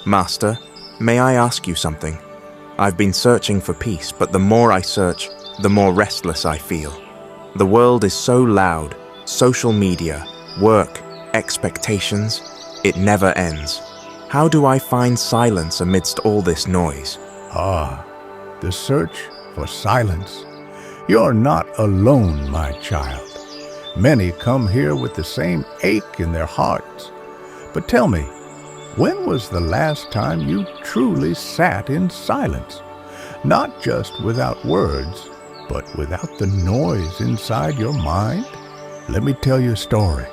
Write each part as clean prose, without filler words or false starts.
Master, may I ask you something? I've been searching for peace, but the more I search, the more restless I feel. The world is so loud, social media, work, expectations, it never ends. How do I find silence amidst all this noise? The search for silence. You're not alone, my child. Many come here with the same ache in their hearts. But tell me, when was the last time you truly sat in silence? Not just without words, but without the noise inside your mind? Let me tell you a story.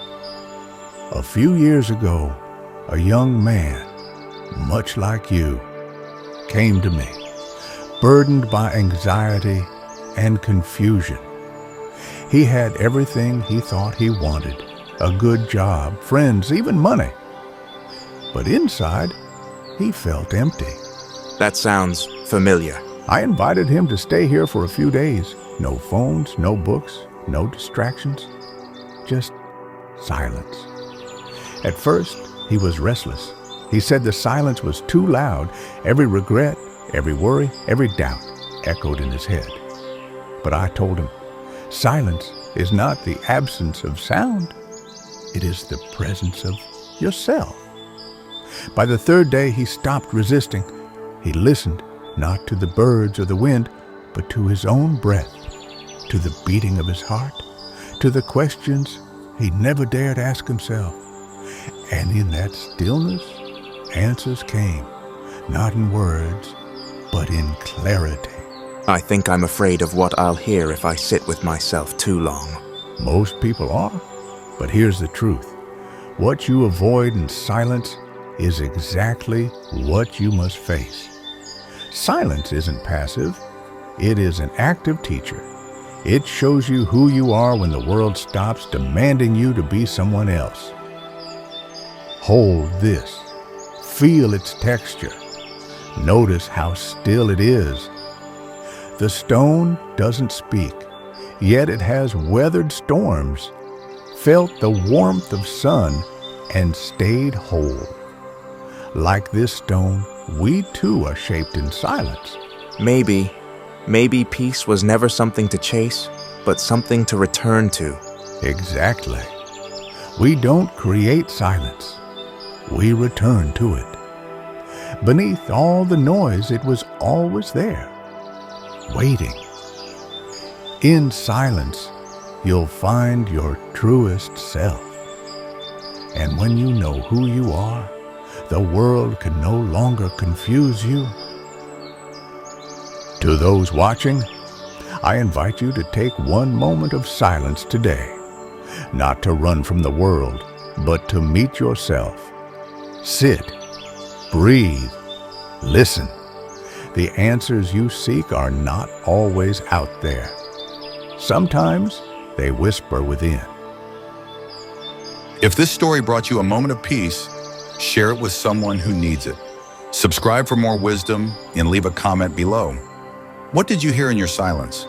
A few years ago, a young man, much like you, came to me, burdened by anxiety and confusion. He had everything he thought he wanted, a good job, friends, even money. But inside, he felt empty. That sounds familiar. I invited him to stay here for a few days. No phones, no books, no distractions, just silence. At first, he was restless. He said the silence was too loud. Every regret, every worry, every doubt echoed in his head. But I told him, silence is not the absence of sound. It is the presence of yourself. By the third day, he stopped resisting. He listened not to the birds or the wind, but to his own breath, to the beating of his heart, to the questions he never dared ask himself. And in that stillness, answers came, not in words, but in clarity. I think I'm afraid of what I'll hear if I sit with myself too long. Most people are, but here's the truth. What you avoid in silence is exactly what you must face. Silence isn't passive. It is an active teacher. It shows you who you are when the world stops demanding you to be someone else. Hold this. Feel its texture. Notice how still it is. The stone doesn't speak, yet it has weathered storms, felt the warmth of sun, and stayed whole. Like this stone, we too are shaped in silence. Maybe peace was never something to chase, but something to return to. Exactly. We don't create silence. We return to it. Beneath all the noise, it was always there, waiting. In silence, you'll find your truest self. And when you know who you are, the world can no longer confuse you. To those watching, I invite you to take one moment of silence today, not to run from the world, but to meet yourself. Sit, breathe, listen. The answers you seek are not always out there. Sometimes they whisper within. If this story brought you a moment of peace, share it with someone who needs it. Subscribe for more wisdom and leave a comment below. What did you hear in your silence?